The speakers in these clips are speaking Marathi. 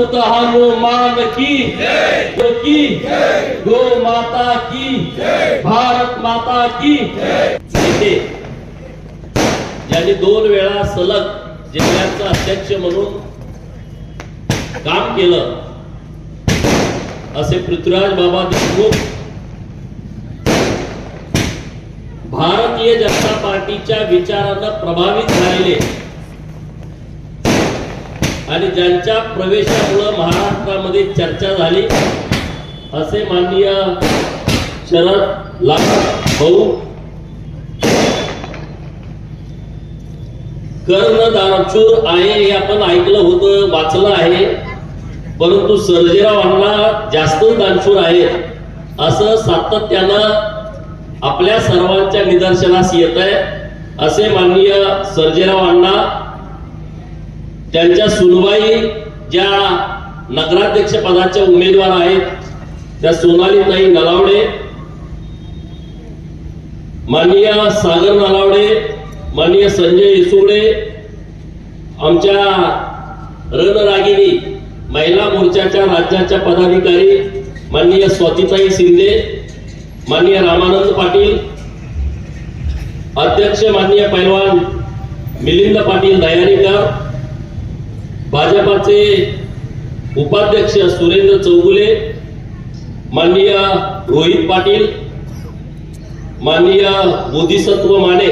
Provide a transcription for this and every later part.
प्रभुत हनुमान की गो माता की भारत माता की इथे ज्यांनी 2 वेळा सलग जिल्ह्याचा अध्यक्ष म्हणून काम केलं असे पृथ्वीराज बाबा देशमुख भारतीय जनता पार्टीच्या विचारानं प्रभावित झालेले आणि ज्यांच्या प्रवेशामुळे महाराष्ट्रामध्ये चर्चा झाली असे माननीय शरद भाऊ कर्ण दानशूर आहे हे आपण ऐकलं होतं, वाचलं आहे, परंतु सर्जेराव अण्णा जास्त दानशूर आहेत असं सातत्यानं आपल्या सर्वांच्या निदर्शनास येत आहे असे माननीय सर्जेराव अण्णा त्यांच्या सुनबाई ज्या नगराध्यक्ष पदाच्या उमेदवार आहेत त्या सोनालीताई नलावडे, माननीय सागर नलावडे, माननीय संजय इसुगडे, आमच्या रणरागिणी महिला मोर्चाच्या राज्याच्या पदाधिकारी माननीय स्वातीताई शिंदे, माननीय रामानंद पाटील, अध्यक्ष माननीय पैलवान मिलिंद पाटील दयानीकर, भाजपाचे उपाध्यक्ष सुरेंद्र चौगुले, माननीय रोहित पाटील, माननीय बोधिसत्व माने,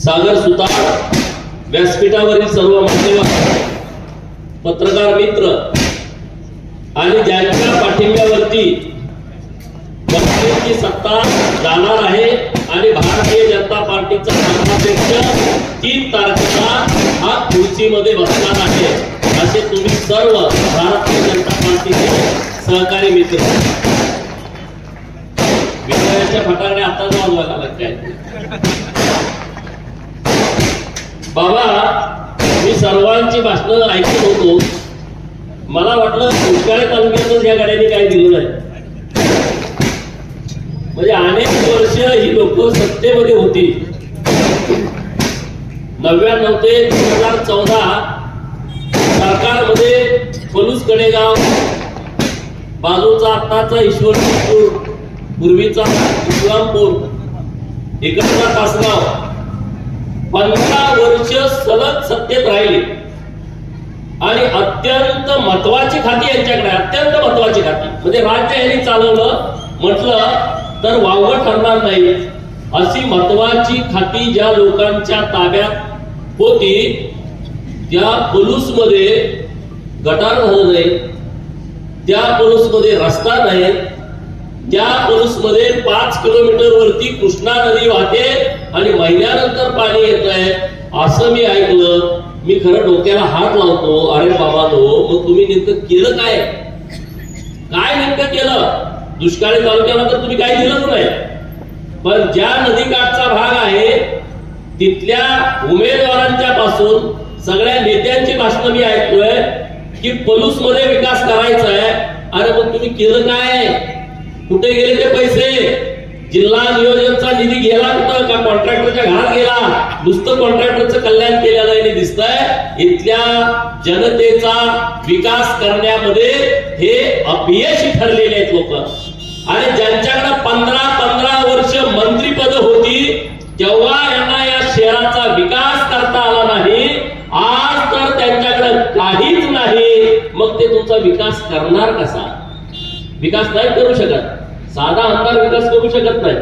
सागर सुतार, व्यासपीठावरील सर्व मान्यवर, पत्रकार मित्र आणि ज्यांच्या पाठिंब्यावरती काँग्रेसची सत्ता जाणार आहे आणि भारतीय जनता पार्टीचा पक्षाध्यक्ष 3 तारखेला हा खुर्चीमध्ये बसणार आहे असे तुम्ही सर्व भारतीय जनता पार्टीचे सहकारी मित्र विजयाच्या फटाकड्या आता वाजवायला लागतात. बाबा मी सर्वांची भाषणं ऐकत होतो, मला वाटलं दुष्काळी तालुक्यातच या गाड्यांनी काय दिलं नाही. म्हणजे अनेक वर्ष ही लोक सत्तेमध्ये होती. 99 ते 2014 सरकारमध्ये पलूस कडेगाव, बाजूचा आत्ताचा ईश्वरपूर, पूर्वीचा इस्लामपूर, इकडचा तासगाव 15 वर्ष सलग सत्तेत राहिली आणि अत्यंत महत्वाची खाती यांच्याकडे, अत्यंत महत्वाची खाती म्हणजे राज्य यांनी चालवलं म्हटलं तर वावगं ठरणार नाही अशी महत्वाची खाती ज्या लोकांच्या ताब्यात होती त्या पलूसमध्ये गटार झालं नाही, त्या पलूसमध्ये रस्ता नाही, त्या पलूसमध्ये 5 किलोमीटर वरती कृष्णा नदी वाहते आणि महिन्यानंतर पाणी येत आहे असं मी ऐकलं. मी खरं डोक्याला हात लावतो, अरे बाबा मग तुम्ही नेमकं केलं काय नेमकं केलं? दुष्काळी तालुक्याला तर तुम्ही काही दिलंच नाही, पण ज्या नदीकाठचा भाग आहे तिथल्या उमेदवारांच्या पासून सगळ्या नेत्यांची भाषणं मी ऐकलोय की पलूस मध्ये विकास करायचा आहे. अरे मग तुम्ही केलं काय? कुठे गेले ते पैसे? जिल्हा नियोजनचा निधी गेला कुठं? का कॉन्ट्रॅक्टरच्या घरात गेला? नुसतं कॉन्ट्रॅक्टरचं कल्याण केलेलं नाही दिसतंय. इथल्या जनतेचा विकास करण्यामध्ये हे अपयशी ठरलेले आहेत लोक. आणि ज्यांच्याकडे 15 वर्ष मंत्रीपद होती तेव्हा यांना या शहराचा विकास करता आला नाही. आज तर त्यांच्याकडे काहीच नाही, मग ते तुमचा विकास करणार कसा? विकास नाही करू शकत, साधा आमदार विकास करू शकत नाही.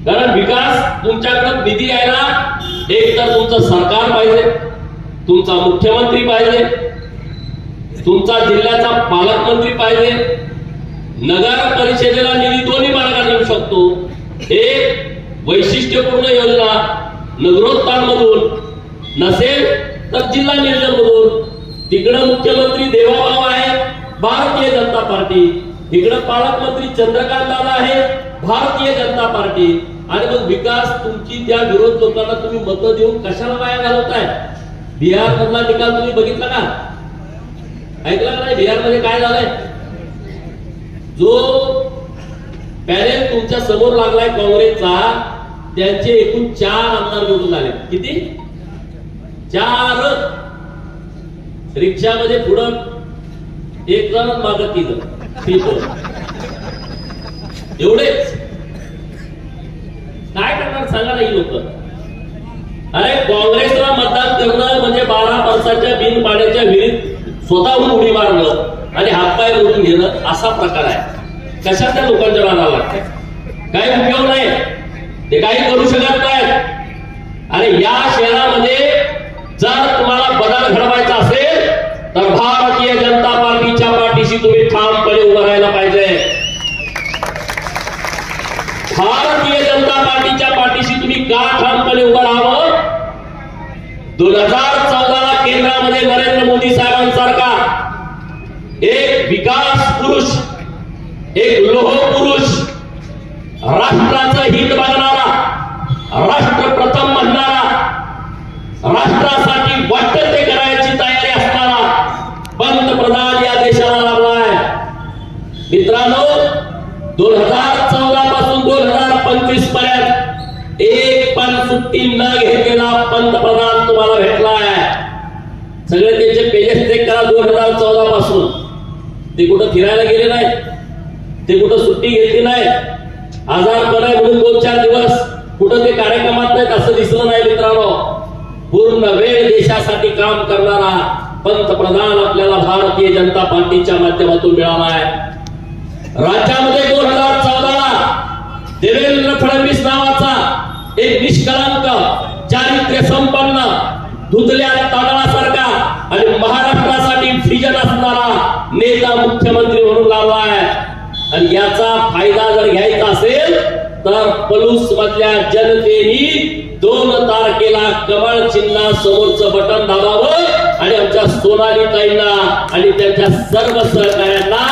कारण विकास तुमच्याकडे निधी यायला एक तर तुमचं सरकार पाहिजे, तुमचा मुख्यमंत्री पाहिजे, तुमचा जिल्ह्याचा पालकमंत्री पाहिजे, नगर परिषदेला निधी दोन्ही मार्गाने येऊ शकतो. एक वैशिष्ट्यपूर्ण योजना नगरोत्थान मधून नसेल तर जिल्हा नियोजन मधून. तिकडं मुख्यमंत्री देवाभाऊ आहे भारतीय जनता पार्टी, इकडं पालकमंत्री चंद्रकांत दादा आहे भारतीय जनता पार्टी. आणि मग विकास तुमची त्या विरोध लोकांना तुम्ही मतं देऊन कशाला वाया घालवताय? बिहार मधला निकाल तुम्ही बघितला का? ऐकला का नाही? बिहार मध्ये काय झालंय? जो पॅनेल तुमच्या समोर लागलाय काँग्रेसचा, त्यांचे एकूण 4 आमदार निवडून आले. किती? 4. रिक्षामध्ये पुढं एक जण मागं तीन एवढेच. काय करणार सांगा ना ही लोक. अरे काँग्रेसला मतदान करणं म्हणजे 12 माणसाच्या बिन पाण्याच्या विहिरीत स्वतःहून उडी मारणं आणि हातपाय मोडून घेणं असा प्रकार आहे. कशा त्या लोकांच्या नादाला लागतंय? काही उपयोग नाही, ते काही करू शकत नाहीत. अरे या शहरामध्ये जर तुम्हाला बदल घडवायचा असेल तर भारतीय जनता पार्टीच्या पाठीशी तुम्ही ठामपणे उभं राहायला पाहिजे. भारतीय जनता पार्टीच्या पाठीशी तुम्ही का ठामपणे उभं राहावं? 2014ला केंद्रामध्ये नरेंद्र मोदी साहेबांसारखा एक विकास पुरुष, एक लोह पुरुष, राष्ट्राचं हित बघणारा, राष्ट्र प्रथम म्हणणारा, राष्ट्रासाठी वाटतं ते करायची तयारी असणारा पंतप्रधान या देशाला लाभलाय. मित्रांनो, 2014 पासून 2025 पर्यंत एक पण सुट्टी न घेतलेला पंतप्रधान तुम्हाला भेटलाय. सगळे त्यांचे पेजेस चेक करा. 2014 पासून ते कुठं फिरायला गेले नाही, ते कुठं सुट्टी घेतली नाही, आजारपण आहे म्हणून 2-4 दिवस कुठं ते कार्यक्रमात नाहीत असं दिसलं नाही. मित्रांनो, पूर्ण वेळ देशासाठी काम करणारा पंतप्रधान आपल्याला भारतीय जनता पार्टीच्या माध्यमातून मिळाला आहे. राज्यामध्ये 2014ला देवेंद्र फडणवीस नावाचा एक निष्कलंक, चारित्र्य संपन्न, धुतल्या तांदळासारखा आणि महाराष्ट्रासाठी विजन असणारा नेता मुख्यमंत्री म्हणून लावला आहे. आणि याचा फायदा जर घ्यायचा असेल तर पलूस मधल्या जनतेने 2 तारखेला कमळ चिन्ह समोरचं बटन दाबावं आणि आमच्या सोनाली ताईंना आणि त्यांच्या सर्व सहकाऱ्यांना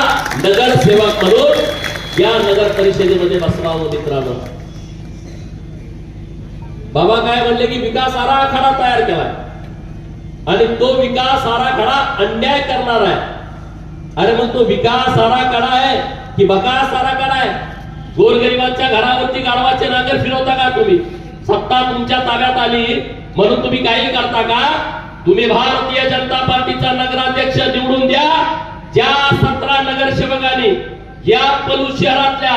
नगरसेवक म्हणून या नगर परिषदेमध्ये बसवावं. मित्रांनो, बाबा काय म्हणले की विकास आराखडा तयार केलाय आणि तो विकास आराखडा अन्याय करणार आहे. अरे मग तो विकास आराखडा आहे की बकास आराखडा आहे? गोरगरिबांच्या घरावरती गाढवाचे नांगर फिरवता का तुम्ही? सत्ता तुमच्या ताब्यात आली म्हणून तुम्ही काही करता का? तुम्ही भारतीय जनता पार्टीचा नगराध्यक्ष निवडून द्या. ज्या 17 नगरसेवकांनी या पलूस शहरातल्या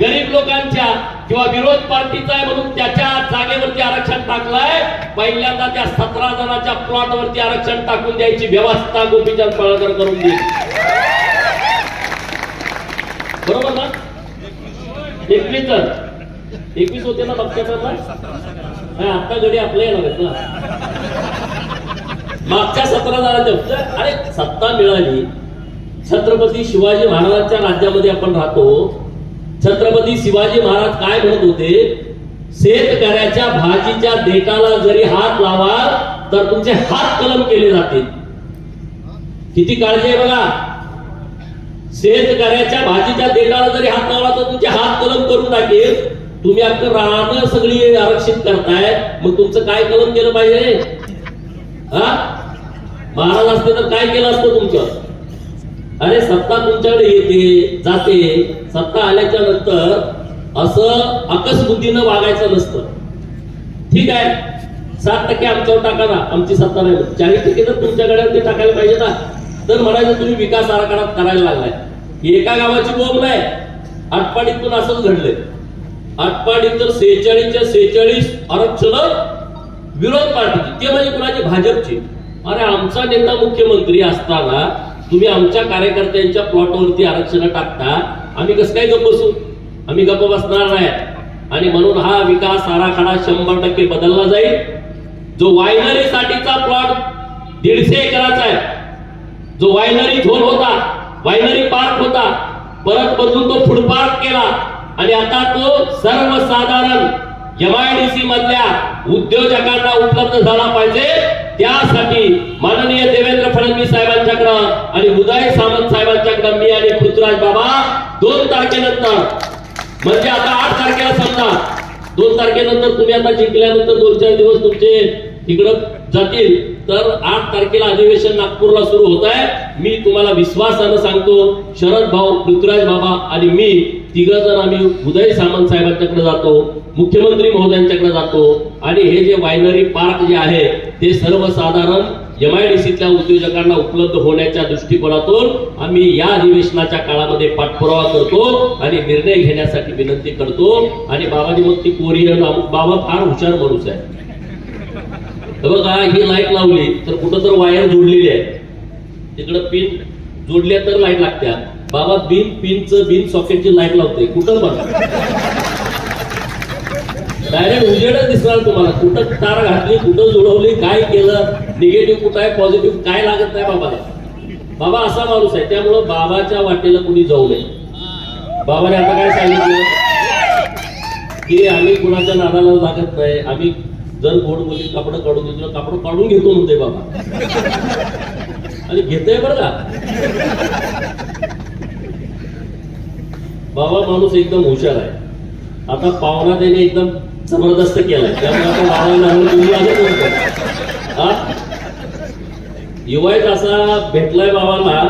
गरीब लोकांच्या किंवा विरोध पार्टीचा आहे म्हणून त्याच्या जागेवरती आरक्षण टाकलंय, पहिल्यांदा त्या 17 जणांच्या प्लॉट वरती आरक्षण टाकून द्यायची व्यवस्था गोपीचंद पळकर करून देईल. बरोबर ना? 21 होते ना मागच्या आता गडी आपल्या येणार ना. मागच्या 17 जणांच्या अरे सत्ता मिळाली. छत्रपती शिवाजी महाराजांच्या राज्यामध्ये आपण राहतो. छत्रपती शिवाजी महाराज काय म्हणत होते? शेतकऱ्याच्या भाजीच्या देठाला जरी हात लावाल तर तुमचे हात कलम केले जातील. किती काळजी आहे बघा. शेतकऱ्याच्या भाजीच्या देठाला जरी हात लावला तर तुमचे हात कलम करून टाकेल. तुम्ही अख्खं राहणं सगळी आरक्षित करताय, मग तुमचं काय कलम केलं पाहिजे? हा, महाराज असते तर काय केलं असतं तुमचं? अरे सत्ता तुमच्याकडे येते जाते. सत्ता आल्याच्या नंतर असं अकसबुद्धीनं वागायचं नसतं. ठीक आहे, 7% आमच्यावर टाका ना, आमची सत्ता नाही. 40% तर तुमच्याकडे ते टाकायला पाहिजे ना. तर म्हणायचं तुम्ही विकास आराखडा करायला लागलाय. एका गावाची बोंब नाही. आटपाडीतून असंच घडलंय. आटपाडीत तर 46 आरक्षण विरोध पार्टीची, ते म्हणजे कुणाची? भाजपची. अरे आमचा नेता मुख्यमंत्री असताना तुम्ही आमच्या कार्यकर्त्यांच्या प्लॉटवरती आरक्षण टाकता, आम्ही कसं काय गप्प बसू? आम्ही गप्प बसणार नाही. आणि म्हणून हा विकास आराखडा 100% बदलला जाईल. जो वायनरी साठीचा प्लॉट 150 एकराचा आहे, जो वायनरी झोन होता, वायनरी पार्क होता, परत बदलून तो फूड पार्क केला आणि आता तो सर्वसाधारण MIDC मधल्या उद्योजकांना उपलब्ध झाला पाहिजे. त्यासाठी माननीय देवेंद्र फडणवीस साहेबांच्याकडं आणि उदय सामंत साहेबांच्याकडं मी आणि पृथ्वीराज बाबा 2 तारखेनंतर म्हणजे आता 8 तारखेला समजा, 2 तारखेनंतर तुम्ही आता जिंकल्यानंतर 2-4 दिवस तुमचे इकडं जातील, तर 8 तारखेला अधिवेशन नागपूरला सुरू होत आहे. मी तुम्हाला विश्वासानं सांगतो, शरद भाऊ, पृथ्वीराज बाबा आणि मी 3 जण आम्ही उदय सामंत साहेबांच्याकडे जातो, मुख्यमंत्री महोदयांच्याकडे जातो आणि हे जे वायनरी पार्क जे आहे ते सर्वसाधारण MIDCतल्या उद्योजकांना उपलब्ध होण्याच्या दृष्टिकोनातून आम्ही या अधिवेशनाच्या काळामध्ये पाठपुरावा करतो आणि निर्णय घेण्यासाठी विनंती करतो. आणि बाबाजी मग ती कोरियन बाबा फार हुशार माणूस आहे. बघा ही लाईट लावली तर कुठं तर वायर जोडलेली आहे, तिकडं पिन जोडल्या तर लाईट लागत्या. बाबा बिन सॉकेटची लाईट लावते कुठं पण, डायरेक्ट उजेडच दिसणार तुम्हाला. कुठं तार घातली, कुठं जुळवली, काय केलं, निगेटिव्ह कुठं आहे, पॉझिटिव्ह काय लागत नाही बाबाला. बाबा असा माणूस आहे. त्यामुळं बाबाच्या वाटेला कुणी जाऊ नये. बाबाने आता काय सांगितलं की आम्ही कुणाच्या नादाला लागत नाही, आम्ही जर गोड बोली कापड काढून देतो, कापड काढून घेतो म्हणते बाबा, आणि घेतोय बरं का. बाबा माणूस एकदम हुशार आहे. आता पाहुणा त्याने एकदम जबरदस्त केलाय, त्यामुळे आता युवाईत असा भेटलाय बाबाला.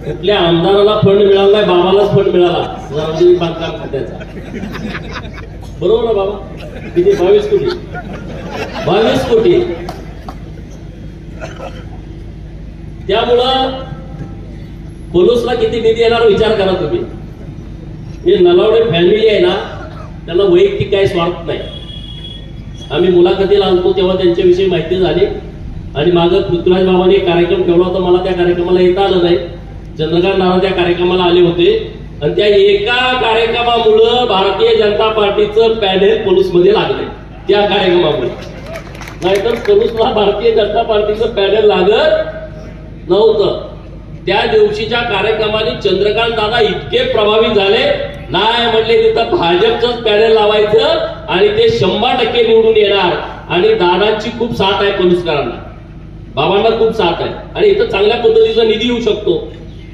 कुठल्या आमदाराला फंड मिळाला नाही, बाबालाच फंड मिळाला सार्वजनिक बांधकाम खात्याचा. बरोबर ना बाबा? किती? 22 कोटी. 22 कोटी. त्यामुळं पोलूसला किती निधी येणार विचार करा तुम्ही. हे नलावडे फॅमिली आहे ना, त्यांना वैयक्तिक काही स्वार्थ नाही. आम्ही मुलाखतीला आलतो तेव्हा त्यांच्याविषयी माहिती झाली, आणि मागं पृथ्वीराज बाबांनी एक कार्यक्रम ठेवला होता. मला त्या कार्यक्रमाला येता आलं नाही. चंद्रकांत नाना त्या कार्यक्रमाला आले होते, आणि त्या एका कार्यक्रमामुळं भारतीय जनता पार्टीचं पॅनेल पोलूसमध्ये लागले. त्या कार्यक्रमामुळे, नाहीतर पोलूसला भारतीय जनता पार्टीचं पॅनेल लागत नव्हतं. त्या दिवशीच्या कार्यक्रमाने चंद्रकांत दादा इतके प्रभावित झाले, नाही म्हणले तिथं भाजपचंच पॅनेल लावायचं आणि ते 100% निवडून येणार. आणि दादांची खूप साथ आहे पोलीसकरांना, बाबांना खूप साथ आहे, आणि इथं चांगल्या पद्धतीचा निधी येऊ शकतो,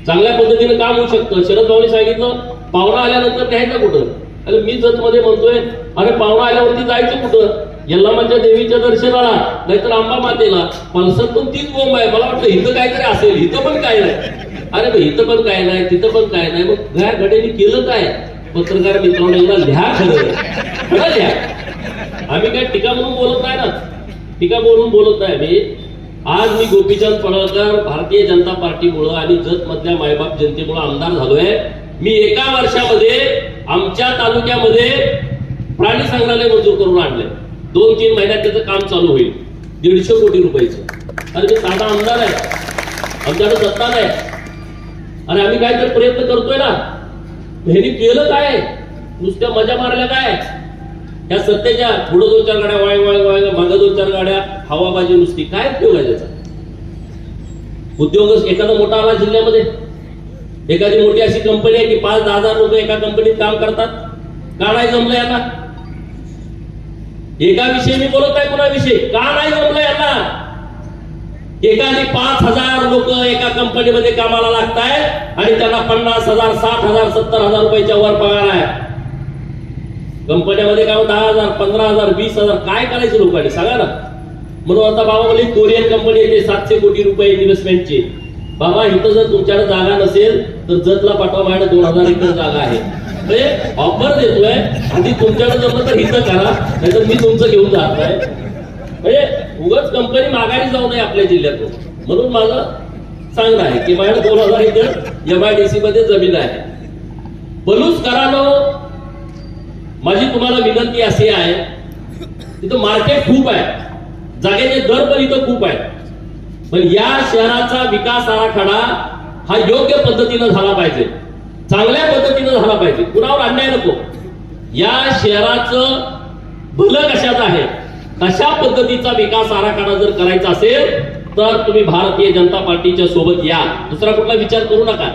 चांगल्या पद्धतीनं काम होऊ शकतं. शरद भाऊनी सांगितलं पाहुणा आल्यानंतर न्यायचं कुठं. अरे मी जत मध्ये म्हणतोय, अरे पाहुणा आल्यावरती जायचं कुठं, यल्लामाच्या देवीच्या दर्शनाला, नाहीतर अंबा मातेला. पल्सर तीच बोंब आहे. मला वाटतं इथं काहीतरी असेल, इथं पण काय नाही. अरे इथं पण काय नाही, तिथं पण काय नाही. मग घ्या घडेने केलं काय? पत्रकार मित्रांनो एकदा लिहा, खरं लिहा. आम्ही काय टीका म्हणून बोलत नाही ना, टीका म्हणून बोलत नाही मी. आज मी गोपीचंद पडळकर भारतीय जनता पार्टीमुळं आणि जत मधल्या मायबाप जनतेमुळे आमदार झालोय. मी एका वर्षामध्ये आमच्या तालुक्यामध्ये प्राणी संग्रहालय मंजूर करून आणले. 2-3 महिन्यात त्याचं काम चालू होईल, 150 कोटी रुपयाचं. अरे मी साधा आमदार आहे, आमच्याकडे सत्ता नाही. अरे आम्ही काहीतरी प्रयत्न करतोय ना. ह्यांनी केलं काय? नुसत्या मजा मारल्या काय? ह्या सत्तेच्या पुढे 2-4 गाड्या वाय वाय वाय, मागं 2-4 गाड्या हवाबाजी नुसती. काय उपयोग आहे त्याचा? उद्योग एखादा मोठा आला जिल्ह्यामध्ये, एखादी मोठी अशी कंपनी आहे की 5-10 हजार लोक एका कंपनीत काम करतात, का नाही जमलं यांना? एका विषयी मी बोलत आहे, कुणाविषयी का नाही जमलं यांना? एकाने 5,000 लोक एका कंपनीमध्ये कामाला लागतायत आणि त्यांना 50,000, 60,000, 70,000 रुपयाच्या वर पगार आहे. कंपन्यामध्ये काम 10,000, 15,000, 20,000. काय करायचं लोकांनी सांगा ना. म्हणून आता बाबा म्हणजे कोरियन कंपनी येते 700 कोटी रुपये इन्व्हेस्टमेंटची. बाबा इथं जर तुमच्याकडे जागा नसेल तर जतला पाठवा, माझ्याकडे 2,000 एकर जागा आहे. म्हणजे ऑफर देतोय, आधी तुमच्याकडे जमलं तर इथं करा, नाहीतर मी तुमचं घेऊन जात आहे. म्हणजे उगाच कंपनी माघारी जाऊ नये आपल्या जिल्ह्यातून. म्हणून माझं सांगणं आहे की माझ्याकडे 2,000 एकर MIDC मध्ये जमीन आहे. पलूसकरांनो, माझी तुम्हाला विनंती अशी आहे, तिथं मार्केट खूप आहे, जागेचे दर पण इथं खूप आहे, पण या शहराचा विकास आराखडा हा योग्य पद्धतीनं झाला पाहिजे, चांगल्या पद्धतीनं झाला पाहिजे. कुणावर अन्याय नको. या शहराचं भलं कशात आहे, कशा पद्धतीचा विकास आराखडा जर करायचा असेल तर तुम्ही भारतीय जनता पार्टीच्या सोबत या. दुसरा कुठला विचार करू नका.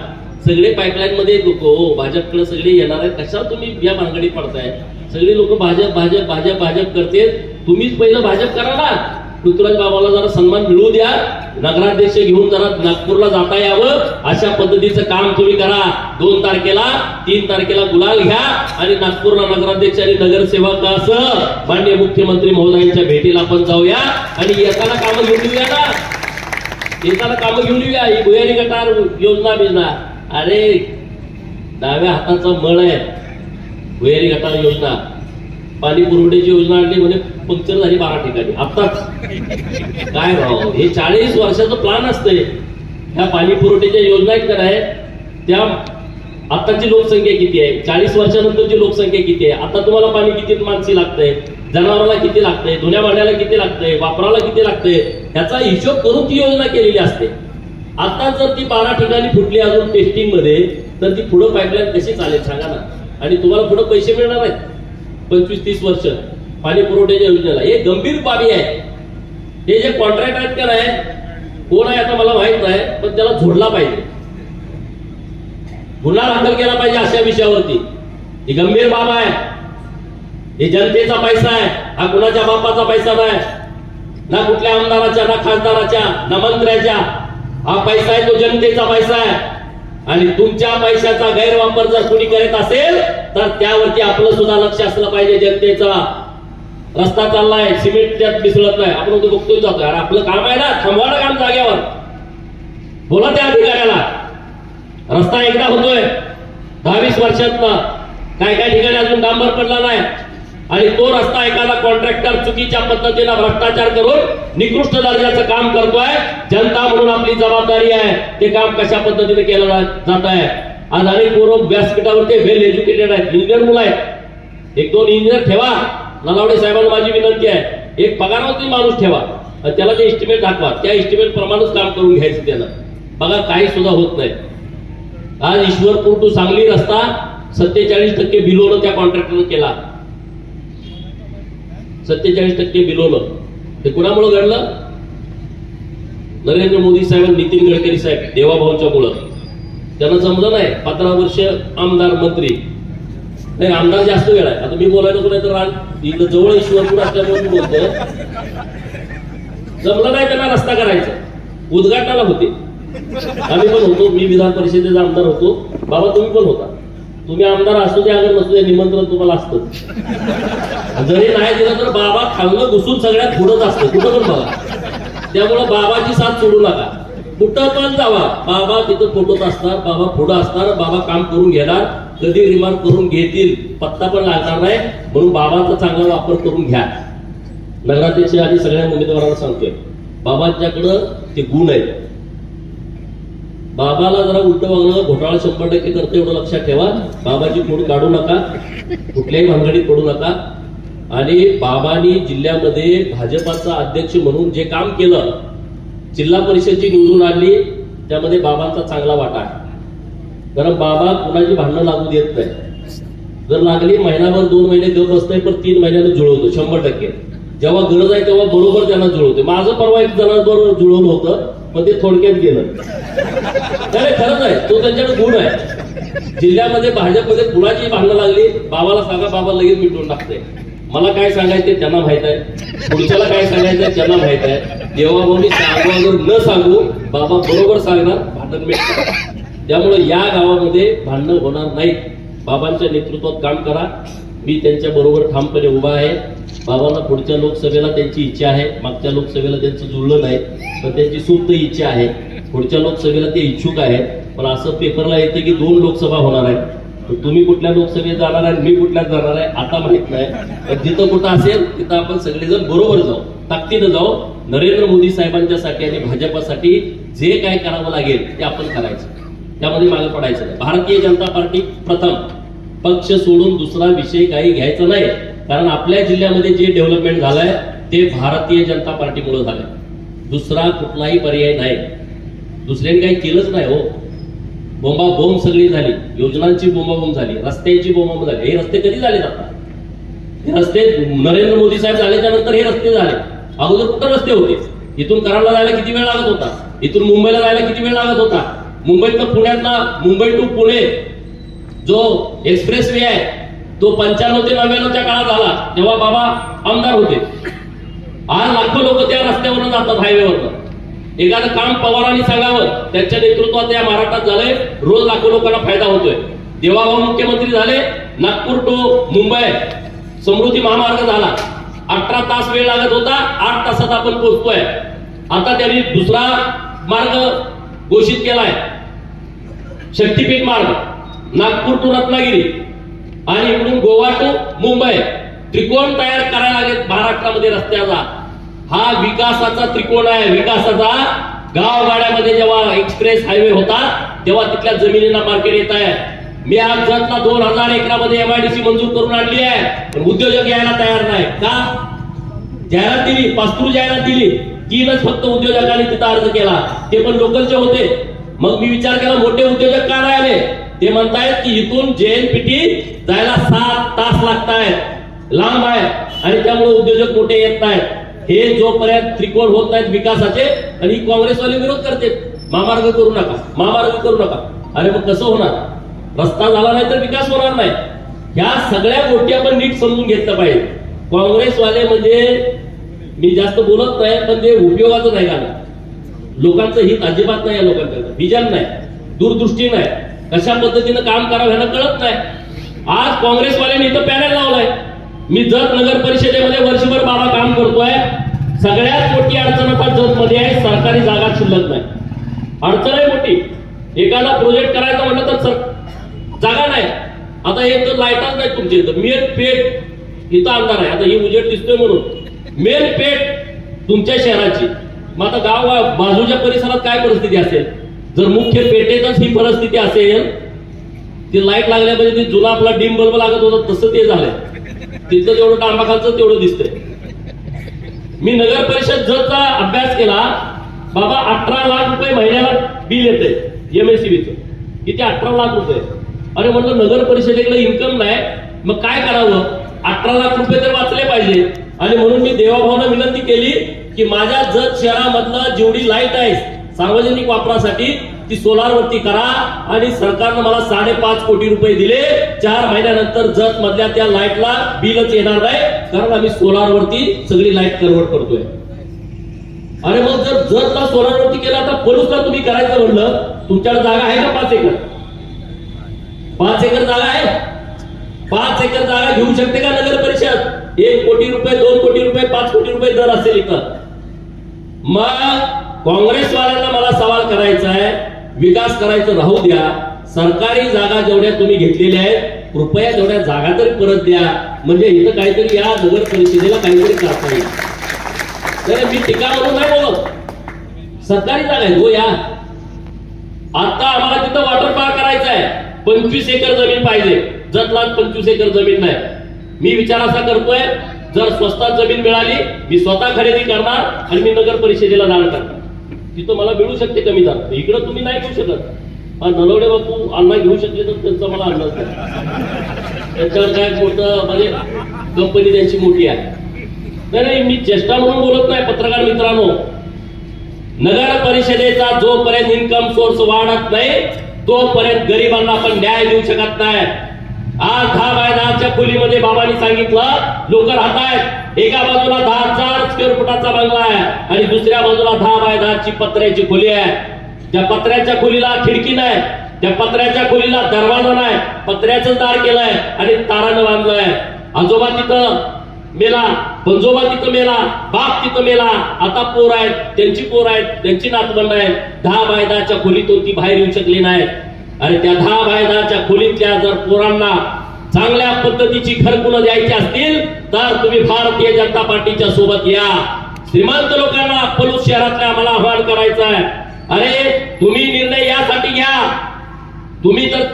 सगळे पाईपलाईन मध्ये लोक भाजपकडे सगळे येणार आहेत. कशाला तुम्ही या भानगडीत पडताय? सगळे लोक भाजप भाजप भाजप भाजप करते. तुम्हीच पहिलं भाजप करा ना. पृथ्वीराज बाबाला जरा सन्मान मिळू द्या. नगराध्यक्ष घेऊन जरा नागपूरला जाता यावं, अशा पद्धतीचं काम तुम्ही करा. 2 तारखेला 3 तारखेला गुलाल घ्या आणि नागपूरला नगराध्यक्ष आणि नगरसेवकासह माननीय मुख्यमंत्री महोदयांच्या भेटीला आपण जाऊया आणि येताना कामं घेऊन येऊया ना. येताना कामं घेऊन येऊया. ही भुयारी गटार योजना बिजना, अरे डाव्या हाताचा मळ आहे. भुयारी गटार योजना, पाणी पुरवठ्याची योजना आणली म्हणे पंक्चर झाली 12 ठिकाणी आताच. काय राव, हे 40 वर्षाचं प्लॅन असतंय. ह्या पाणी पुरवठ्याच्या योजना आहेत का नाही, त्या आताची लोकसंख्या किती आहे, 40 वर्षानंतरची लोकसंख्या किती आहे, आता तुम्हाला पाणी किती माणसी लागतंय, जनावराला किती लागतंय, धुण्या भांड्याला किती लागतंय, वापराला किती लागतंय, ह्याचा हिशोब करून ती योजना केलेली असते. आता जर ती 12 ठिकाणी फुटली अजून टेस्टिंग मध्ये, तर ती पुढे पाईपलाईन कशी चालेल सांगा ना. आणि तुम्हाला पुढे पैसे मिळणार आहेत 25-30 वर्ष पाणी पुरवठ्याच्या योजनेला. हे गंभीर बाबी आहे. हे जे कॉन्ट्रॅक्ट आहेत का नाही, कोण आहे आता मला माहित नाही, पण त्याला झोडला पाहिजे, गुन्हा दाखल केला पाहिजे अशा विषयावरती. ही गंभीर बाब आहे. हे जनतेचा पैसा आहे, हा कुणाच्या बापाचा पैसा नाही, ना कुठल्या आमदाराच्या, ना खासदाराच्या, ना मंत्र्याच्या. हा पैसा आहे तो जनतेचा पैसा आहे. आणि तुमच्या पैशाचा गैरवापर जर कोणी करत असेल तर त्यावरती आपलं सुद्धा लक्ष असलं पाहिजे. जनतेचा रस्ता चाललाय, सिमेंट त्यात मिसळत नाही, आपण तो बघतोय जातोय. अरे आपलं काम आहे ना, थांबवा काम जागेवर, बोला त्या अधिकाऱ्याला. रस्ता एकदा होतोय 10-20 वर्षात, काय काय ठिकाणी अजून डांबर पडला नाही. आणि तो रस्ता एखादा कॉन्ट्रॅक्टर चुकीच्या पद्धतीने भ्रष्टाचार करून निकृष्ट दर्जाचं काम करतोय. जनता म्हणून आपली जबाबदारी आहे ते काम कशा पद्धतीने केलं जात आहे. आज अनेक पोरं व्यासपीठावरती वेल एज्युकेटेड आहेत, इंजिनियर मुलं आहेत. 1-2 इंजिनियर ठेवा. नलावडे साहेबांना माझी विनंती आहे, एक पगारावरती माणूस ठेवा, त्याला जे एस्टिमेट दाखवा, त्या एस्टिमेट प्रमाणेच काम करून घ्यायचं त्यानं. बघा काही सुद्धा होत नाही. आज ईश्वरपूर टू सांगली रस्ता 47% बिलोनं त्या कॉन्ट्रॅक्टरने केला. 47% बिलोनं. ते कुणामुळे घडलं? नरेंद्र मोदी साहेब, नितीन गडकरी साहेब, देवाभाऊच्या मुळे. त्यांना समजलं नाही, 15 वर्ष आमदार मंत्री नाही, आमदार जास्त वेळ आहे. आता मी बोलायला नको, नाही तर इथं जवळ ईश्वरपूर असल्यामुळे मी बोलतो. जमलं नाही त्यांना रस्ता करायचा. उद्घाटनाला होते, आम्ही पण होतो, मी विधान परिषदेचा आमदार होतो, बाबा तुम्ही पण होता. तुम्ही आमदार असू द्या अगर नसू द्या, निमंत्रण तुम्हाला असतं. जरी नाही दिलं तर बाबा खाल्लं घुसून सगळ्यात पुढंच असतं, कुठं पण बघा. त्यामुळे बाबाची साथ सोडू नका, कुठं पण जावा, बाबा तिथं फोटोत असणार, बाबा पुढं असणार, बाबा काम करून घेणार, कधी रिमार्क करून घेतील, पत्ता पण लागणार नाही. म्हणून बाबाचा चांगला वापर करून घ्या. नगराध्यक्ष आणि सगळ्या उमेदवारांना सांगतोय, बाबांच्याकडं ते गुण आहेत. बाबाला जरा उलट वागणं, घोटाळा 100% करतं एवढं लक्षात ठेवा. बाबाची फोड काढू नका, कुठल्याही भानगडीत पडू नका. आणि बाबांनी जिल्ह्यामध्ये भाजपाचा अध्यक्ष म्हणून जे काम केलं, जिल्हा परिषदची निवडून आणली, त्यामध्ये बाबांचा चांगला वाटा आहे. कारण बाबा कुणाची भांडणं लागू देत नाही. जर लागली महिनाभर 2 महिने देत असते, पण 3 महिन्याने जुळवतो 100%. जेव्हा गरज आहे तेव्हा बरोबर त्यांना जुळवते. माझं परवा एक जणांबरोबर जुळवलं होतं, पण ते थोडक्यात गेलं. खरंच आहे, तो त्यांच्याकडे गुण आहे. जिल्ह्यामध्ये भाजपमध्ये कुणाची भांडणं लागली, बाबाला सांगा, बाबा लगेच मिटवून टाकते. मला काय सांगायचं त्यांना माहित आहे, पुढच्याला काय सांगायचं त्यांना माहित आहे. देवाभाऊनी सांगू अगर न सांगू, बाबा बरोबर सांगणार, भांडण मिटणार. त्यामुळे या गावामध्ये भांडणं होणार नाहीत. बाबांच्या नेतृत्वात काम करा. मी त्यांच्या बरोबर ठामपणे उभा आहे. बाबांना पुढच्या लोकसभेला त्यांची इच्छा आहे, मागच्या लोकसभेला त्यांचं जुळलं नाही, पण त्यांची सुप्त इच्छा आहे. पुढच्या लोकसभेला ते इच्छुक आहेत. पण असं पेपरला येते की 2 लोकसभा होणार आहेत. तुम्ही कुठल्या लोकसभेत जाणार आहे, मी कुठल्यात जाणार आहे आता माहित नाही. पण जिथं कुठं असेल तिथं आपण सगळेजण बरोबर जाऊ, ताकदीनं जाऊ. नरेंद्र मोदी साहेबांच्यासाठी आणि भाजपासाठी जे काय करावं लागेल ते आपण करायचं, त्यामध्ये मागे पडायचं नाही. भारतीय जनता पार्टी प्रथम, पक्ष सोडून दुसरा विषय काही घ्यायचा नाही. कारण आपल्या जिल्ह्यामध्ये जे डेव्हलपमेंट झालंय ते भारतीय जनता पार्टीमुळे झालंय. दुसरा कुठलाही पर्याय नाही. दुसऱ्याने काही केलंच नाही हो. बोंबाबोंब सगळी झाली, योजनांची बोंबाबोंब झाली, रस्त्यांची बोंबाबोंब झाली. हे रस्ते कधी झाले आता? हे रस्ते नरेंद्र मोदी साहेब झाल्याच्या नंतर हे रस्ते झाले. अगोदर कुठं रस्ते होते? इथून कराडला जायला किती वेळ लागत होता? इथून मुंबईला जायला किती वेळ लागत होता? मुंबईतनं पुण्यातला, मुंबई टू पुणे जो एक्सप्रेस वे आहे तो 95 ते 99च्या काळात झाला, तेव्हा बाबा आमदार होते. आज लाखो लोक त्या रस्त्यावरून जातात, हायवेवरनं. एखादं काम पवारांनी सांगावं, त्यांच्या नेतृत्वात या महाराष्ट्रात झालंय, रोज लाखो लोकांना फायदा होतोय. देवाभाऊ मुख्यमंत्री झाले, नागपूर टू मुंबई समृद्धी महामार्ग झाला. 18 तास वेळ लागत होता, 8 तासात आपण पोहोचतोय. आता त्यांनी दुसरा मार्ग घोषित केलाय, शक्तीपीठ मार्ग, नागपूर टू रत्नागिरी आणि इकडून गोवा टू मुंबई. त्रिकोण तयार करायला लागेल महाराष्ट्रामध्ये रस्त्याचा. हा विकासाचा त्रिकोण आहे, विकासाचा. गावगाड्यामध्ये जेव्हा एक्सप्रेस हायवे होता तेव्हा तिथल्या जमिनींना मार्केट येत आहे. मी आज जतला 2000 एकरामध्ये MIDC मंजूर करून आणली आहे, पण उद्योजक यायला तयार नाही. का? जाहिरात दिली, पास्तूर जाहिरात दिली, 3च फक्त उद्योजकांनी तिथं अर्ज केला, ते पण लोकलचे होते. मग मी विचार केला मोठे उद्योजक का नाही आले? ते म्हणतायत की इथून JNPT जायला 7 तास लागतायत, लांब आहे, आणि त्यामुळे उद्योजक मोठे येत नाहीत. हे जोपर्यंत त्रिकोण होत नाहीत विकासाचे, आणि काँग्रेसवाले विरोध करते, महामार्ग करू नका, महामार्ग करू नका. अरे मग कसं होणार? रस्ता झाला नाही तर विकास होणार नाही. ह्या सगळ्या गोष्टी आपण नीट समजून घेतलं पाहिजे. काँग्रेसवाले म्हणजे मी जास्त बोलत नाही, पण ते उपयोगाचं नाही का? लोकांचं हित अजिबात नाही, या लोकांकडे विजन नाही, दूरदृष्टी नाही, कशा पद्धतीनं काम करावं ह्याला कळत नाही. आज काँग्रेसवाल्यांनी इथं पॅनल लावलाय. मी जत नगर परिषदेमध्ये वर्षभर बाबा काम करतोय. सगळ्यात मोठी अडचण आता जत मध्ये आहे, सरकारी जागा शिल्लक नाही. अडचण आहे मोठी. एखादा प्रोजेक्ट करायचा म्हटलं तर जागा नाही. आता एक तर लाईटच नाही तुमच्या इथं. मेन पेठ इथं अंधार आहे, आता ही उजेड दिसतोय म्हणून. मेन पेठ तुमच्या शहराची. मग आता गाव बाजूच्या परिसरात काय परिस्थिती असेल? जर मुख्य पेठेतच ही परिस्थिती असेल, ती लाईट लागल्यापाहिजे, ती जुना आपला डिम बल्ब लागत होता तसं ते झालंय. तिथं जेवढं डांबाखालचं तेवढं दिसतंय. मी नगर परिषद जतचा अभ्यास केला. बाबा 18 लाख रुपये महिन्याला बिल येते MSCBचं. किती? 18 लाख रुपये. अरे म्हटलं नगर परिषदेकडे इन्कम नाही, मग काय करावं? 18 लाख रुपये तर वाचले पाहिजे. आणि म्हणून मी देवाभावना विनंती केली की माझ्या जत शहरामधलं जेवढी लाईट आहे सार्वजनिक वापरासाठी ती सोलार वरती करा. आणि सरकारनं मला 5.5 कोटी रुपये दिले. 4 महिन्यानंतर जत मधल्या त्या लाईटला बिलच येणार नाही, कारण आम्ही सोलार वरती सगळी लाईट कन्वर्ट करतोय. अरे मग जर जतला सोलार वरती केला तर पलूसला तुम्ही करायचं म्हणलं, तुमच्याकडे जागा आहे का? 5 एकर. 5 एकर जागा आहे. 5 एकर जागा घेऊ शकते का नगर परिषद? 1 कोटी रुपये, 2 कोटी रुपये, 5 कोटी रुपये दर असेल इथं. मग काँग्रेसवाल्यांना मला सवाल करायचा आहे, विकास करायचं राहू द्या. सरकारी जागा जेवढ्या तुम्ही घेतलेल्या आहेत, कृपया जेवढ्या जागा तरी परत द्या, म्हणजे इथं काहीतरी या नगर परिषदेला काहीतरी करता येईल. तर मी टीका म्हणून नाही बोलत, सरकारी जागा आहे हो या. आता आम्हाला तिथं वॉटर पार्क करायचा आहे, 25 एकर जमीन पाहिजे. जतला 25 एकर जमीन नाही. मी विचार असा करतोय, जर स्वस्तात जमीन मिळाली मी स्वतः खरेदी करणार आणि मी नगर परिषदेला दान करणार. तिथं मला मिळू शकते कमी दर, इकडं तुम्ही नाही घेऊ शकत. नलवडे बापू अण्णा घेऊ शकले तर त्यांचा मला अंदाज नाही. त्याच्यावर काय मोठं म्हणजे कंपनी त्यांची मोठी आहे. नाही, मी चेष्टा म्हणून बोलत नाही. पत्रकार मित्रांनो, नगर परिषदेचा जोपर्यंत इन्कम सोर्स वाढत नाही तोपर्यंत गरिबांना आपण न्याय देऊ शकत नाही. आज 10 बाय 10च्या खोलीमध्ये बाबांनी सांगितलं लोक राहतायत. एका बाजूला 10,000 स्क्वेअर फुटाचा बंगला आहे आणि दुसऱ्या बाजूला 10 बाय 10ची पत्र्याची खोली आहे. त्या पत्र्याच्या खोलीला खिडकी नाही, त्या पत्र्याच्या खोलीला दरवाजा नाही, पत्र्याचं दार केलंय आणि तारानं बांधलंय. आजोबा तिथं मेला, पंजोबा तिथं मेला, बाप तिथं मेला. आता पोर आहेत, त्यांची पोर आहेत, त्यांची नातवंड आहेत. 10 बाय 10च्या खोलीतून ती बाहेर येऊ शकली नाहीत. अरे त्या 10 बाय 10च्या खोलीतल्या जर पोरांना चांगल्या पद्धतीची घरकुलं द्यायची असतील तर तुम्ही भारतीय जनता पार्टीच्या सोबत या. श्रीमंत लोकांना पलूस शहरातल्या आम्हाला आव्हान करायचं आहे. अरे तुम्ही निर्णय यासाठी घ्या, तुम्ही तर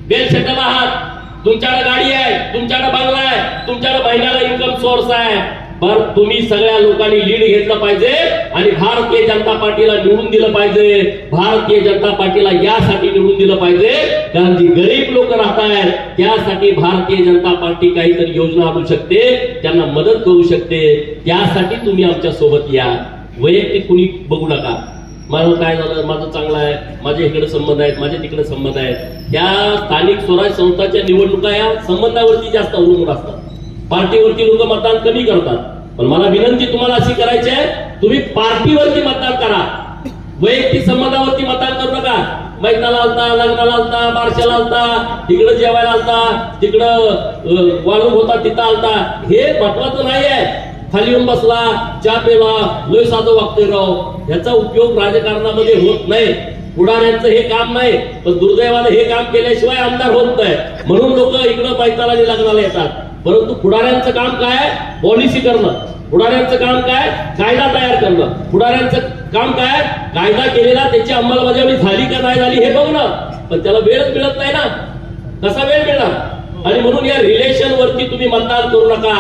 वेल सेटल आहात, तुमच्याकडे गाडी आहे, तुमच्याकडे बंगला आहे, तुमच्याकडे महिन्याला इन्कम सोर्स आहे. पण तुम्ही सगळ्या लोकांनी लीड घेतलं पाहिजे आणि भारतीय जनता पार्टीला निवडून दिलं पाहिजे. भारतीय जनता पार्टीला यासाठी निवडून दिलं पाहिजे कारण जी गरीब लोक राहत आहेत त्यासाठी भारतीय जनता पार्टी काहीतरी योजना आणू शकते, त्यांना मदत करू शकते. त्यासाठी तुम्ही आमच्या सोबत या. वैयक्तिक कुणी बघू नका, माझं काय झालं, माझं चांगलं आहे, माझ्या इकडे संबंध आहेत, माझ्या तिकडे संबंध आहेत. त्या स्थानिक स्वराज्य संस्थांच्या निवडणुका या संबंधावरती जास्त अवलंबून असतात. पार्टीवरती लोक मतदान कमी करतात. पण मला विनंती तुम्हाला अशी करायची आहे, तुम्ही पार्टीवरती मतदान करा, वैयक्तिक संबंधावरती मतदान करू नका. मैदानाला आलता, लग्नाला आलता, बारशाला आलता, तिकडं जेवायला आलता, तिकडं वाळूक होता तिथं आलता, हे महत्वाचं नाही आहे. खाली येऊन बसला, चहा पेला, लय साधं वागतोय राव, ह्याचा उपयोग राजकारणामध्ये होत नाही. पुढाऱ्यांचं हे काम नाही, पण दुर्दैवाने हे काम केल्याशिवाय आमदार होत नाही. म्हणून लोक इकडं पैताला लग्नाला येतात. परंतु पुढाऱ्यांचं काम काय? पॉलिसी करणं. पुढाऱ्यांचं काम काय? कायदा तयार करणं. पुढाऱ्यांचं काम काय? कायदा केलेला त्याची अंमलबजावणी झाली का नाही झाली हे बघणं. पण त्याला वेळच मिळत नाही ना. कसा वेळ मिळणार? आणि म्हणून या रिलेशन वरती तुम्ही मतदान करू नका.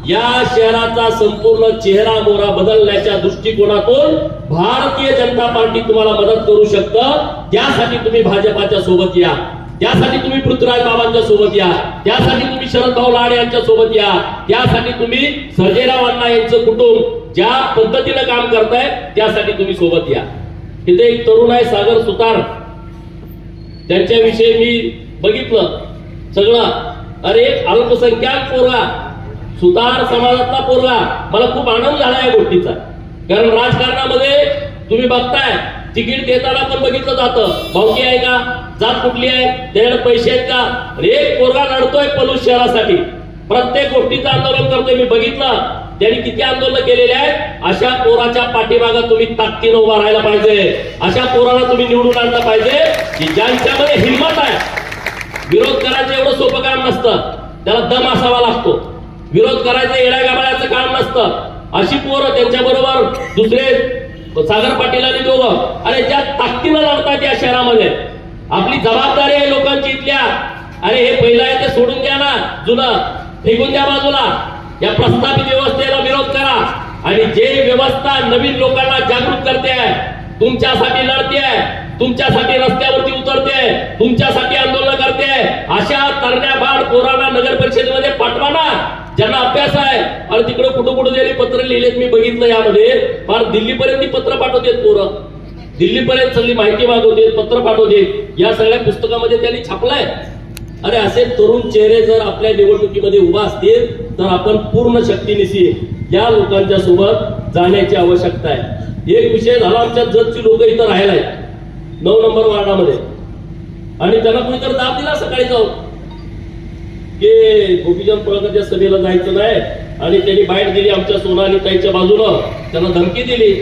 या शहराचा संपूर्ण चेहरा मोहरा बदलण्याच्या दृष्टिकोनातून भारतीय जनता पार्टी तुम्हाला मदत करू शकतं. त्यासाठी तुम्ही भाजपाच्या सोबत या. त्यासाठी तुम्ही पृथ्वीराज बाबांच्या सोबत या. त्यासाठी तुम्ही शरद भाऊ लाड यांच्या सोबत या. त्यासाठी तुम्ही सर्जेराव अण्णा यांचं कुटुंब ज्या पद्धतीनं काम करताय त्यासाठी तुम्ही सोबत या. तिथे एक तरुण आहे सागर सुतार, त्यांच्याविषयी मी बघितलं सगळं. अरे एक अल्पसंख्याक पोरगा, सुतार समाजातला पोरगा. मला खूप आनंद झाला या गोष्टीचा. कारण राजकारणामध्ये तुम्ही बघताय तिकीट देताना पण बघितलं जातं भावकी आहे का, जात कुठली आहे, त्याच्याकडे पैसे आहेत का. एक पोरगा लढतोय पलूस शहरासाठी, प्रत्येक गोष्टीचं आंदोलन करतोय. मी बघितलं त्यांनी किती आंदोलन केलेले आहेत. अशा पोराच्या पाठीमागे तुम्ही ताकदीनं उभा राहायला पाहिजे. अशा पोराला तुम्ही निवडून आणलं पाहिजे की ज्यांच्यामध्ये हिंमत आहे. विरोध करायचं एवढं सोपं काम नसतं, त्याला दम असावा लागतो. विरोध करायचं येड्या गाबाळ्याचं काम नसतं. अशी पोरं त्यांच्या बरोबर दुसरे सागर पाटील आणि दोघं, अरे ज्या ताकदीनं लढतात या शहरामध्ये. आपली जबाबदारी आहे लोकांची इथल्या. अरे हे पहिलं आहे ते सोडून द्या ना, जुनं फेकून द्या बाजूला. या प्रस्थापित व्यवस्थेला विरोध करा आणि जे व्यवस्था नवीन लोकांना जागृत करते आहे, तुमच्यासाठी लढते आहे, तुमच्यासाठी रस्त्यावरती उतरते, तुमच्यासाठी आंदोलन करते, अशा तरण्या बाळ पोरांना नगर परिषदेमध्ये पाठवा ना, ज्यांना अभ्यास आहे. आणि तिकडे कुठं कुठं गेले पत्र लिहिलेत मी बघितलं. यामध्ये फार दिल्लीपर्यंत पत्र पाठवतेत पोरं. दिल्लीपर्यंत सगळी माहिती मागवते, पत्र पाठवते. या सगळ्या पुस्तकामध्ये त्यांनी छापलाय. अरे असे तरुण चेहरे जर आपल्या निवडणुकीमध्ये उभा असतील तर आपण पूर्ण शक्तीनिशी या लोकांच्या सोबत जाण्याची आवश्यकता आहे. एक विषय झाला, आमच्या जतची लोक इथं राहायला आहेत 9 नंबर वार्डामध्ये, आणि त्यांना कुणीतरी दाब दिला सकाळी जाऊन की गोपीचंद पळकरच्या सभेला जायचं नाही. आणि त्यांनी बाईट दिली आमच्या सोनाली ताईच्या बाजूनं, त्यांना धमकी दिली.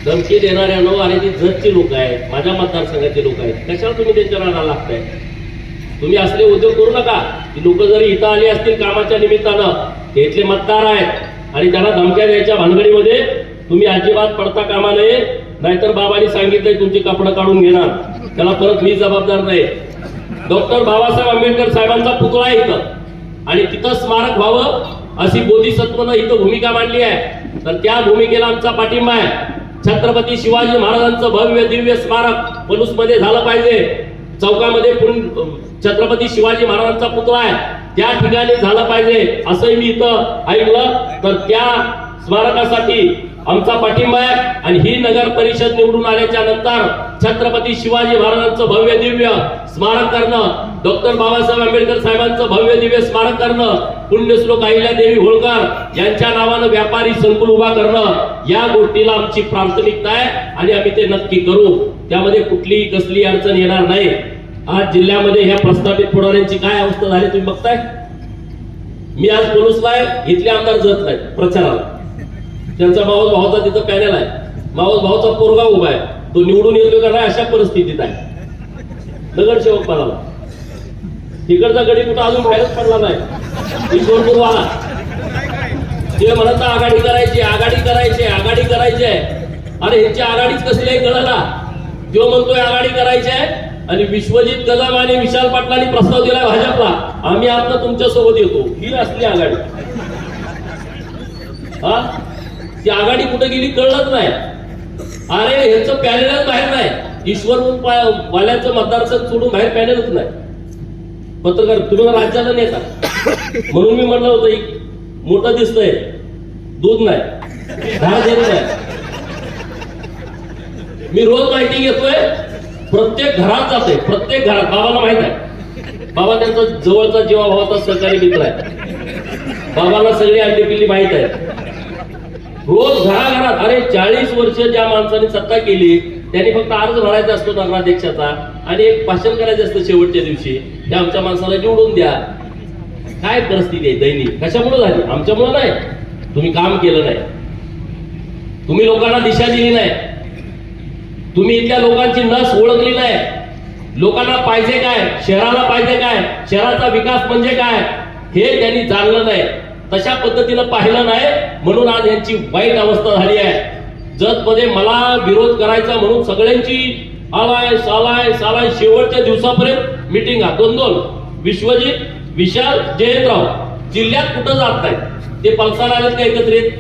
धमकी देणाऱ्या नो, आणि ती जतची लोक आहेत, माझ्या मतदारसंघाचे लोक आहेत. कशाला तुम्ही त्यांच्या नादाला लागताय? तुम्ही असले उद्योग करू नका. ती लोक जरी इथं आली असतील कामाच्या निमित्तानं, ते इथले मतदार आहेत आणि त्यांना धमक्या द्यायच्या भानगडीमध्ये तुम्ही अजिबात पडता कामा नये. नाहीतर बाबांनी सांगितलंय तुमची कपडं काढून घेणार, त्याला परत मी जबाबदार नाही. डॉक्टर बाबासाहेब आंबेडकर साहेबांचा पुतळा आहे इथं, आणि तिथं स्मारक व्हावं अशी बोधिसत्वनं इथं भूमिका मांडली आहे. तर त्या भूमिकेला आमचा पाठिंबा आहे. छत्रपती शिवाजी महाराजांचं भव्य दिव्य स्मारक पलूसमध्ये झालं पाहिजे. चौकामध्ये छत्रपती शिवाजी महाराजांचा पुतळा आहे, त्या ठिकाणी झालं पाहिजे असंही मी इथं ऐकलं. तर त्या स्मारकासाठी आमचा पाठिंबा आहे. आणि ही नगर परिषद निवडून आल्याच्या नंतर छत्रपती शिवाजी महाराजांचं भव्य दिव्य स्मारक करणं, डॉक्टर बाबासाहेब आंबेडकर साहेबांचं भव्य दिव्य स्मारक करणं, पुण्यश्लोक अहिल्यादेवी होळकर यांच्या नावानं व्यापारी संकुल उभा करणं, या गोष्टीला आमची प्राथमिकता आहे आणि आम्ही ते नक्की करू. त्यामध्ये कुठलीही कसली अडचण येणार नाही. आज जिल्ह्यामध्ये ह्या प्रस्थापित पुढाऱ्यांची काय अवस्था झाली तुम्ही बघताय. मी आज पोलिसला आहे, इथले आमदार जत नाही प्रचाराला. त्यांचा मावस भावाचा तिथं पॅनल आहे, मावस भावाचा पोरगा उभा आहे, तो निवडून येतो का नाही अशा परिस्थितीत आहे. नगरसेवक पदाला तिकडचा गडी कुठं अजून बाहेरच पडला नाही. ईश्वरपूरवाला ते म्हणत आघाडी करायची, आघाडी करायची, आघाडी करायची आहे. अरे ह्यांची आघाडीच कसली आहे कळला. जो म्हणतोय आघाडी करायची आहे, आणि विश्वजित कदम आणि विशाल पाटलांनी प्रस्ताव दिलाय भाजपला, आम्ही आता तुमच्या सोबत येतो. ही असली आघाडी. हा ती आघाडी कुठे गेली कळलंच नाही. अरे ह्यांचं पॅनलच बाहेर नाही. ईश्वर वाल्याचं मतदारसंघ सोडून बाहेर पॅनलच नाही. पत्रकार तुम्ही राज्याला नेता म्हणून मी म्हणलं होतं एक मोठं दिसतंय, दूध नाही, दहा देत नाही. मी रोज माहिती घेतोय, प्रत्येक घरात जाते, प्रत्येक घरात. बाबाला माहित आहे, बाबा त्यांचा जवळचा जीवाभावाचा सहकारी मित्र आहे. बाबाला सगळी अंडीपिल्ली माहित आहे. रोज घराघरात. अरे 40 वर्ष ज्या माणसाने सत्ता केली त्यांनी फक्त अर्ज भरायचा असतो नगराध्यक्षाचा आणि एक भाषण करायचं असतं शेवटच्या दिवशी, त्या आमच्या माणसाला निवडून द्या. काय परिस्थिती आहे दैनिक. कशामुळे झाली? आमच्यामुळे नाही. तुम्ही काम केलं नाही, तुम्ही लोकांना दिशा दिली नाही, तुम्ही इथल्या लोकांची नस ओळखली नाही. लोकांना पाहिजे काय, शहराला पाहिजे काय, शहराचा विकास म्हणजे काय, हे त्यांनी जाणलं नाही, तशा पद्धतीनं पाहिलं नाही, म्हणून आज यांची वाईट अवस्था झाली आहे. जतमध्ये मला विरोध करायचा म्हणून सगळ्यांची आलाय सालाय शेवटच्या दिवसापर्यंत मिटिंग 2-2 विश्वजित, विशाल, जयंतराव जिल्ह्यात कुठं जात नाही. ते पलसार आलेत का एकत्रित?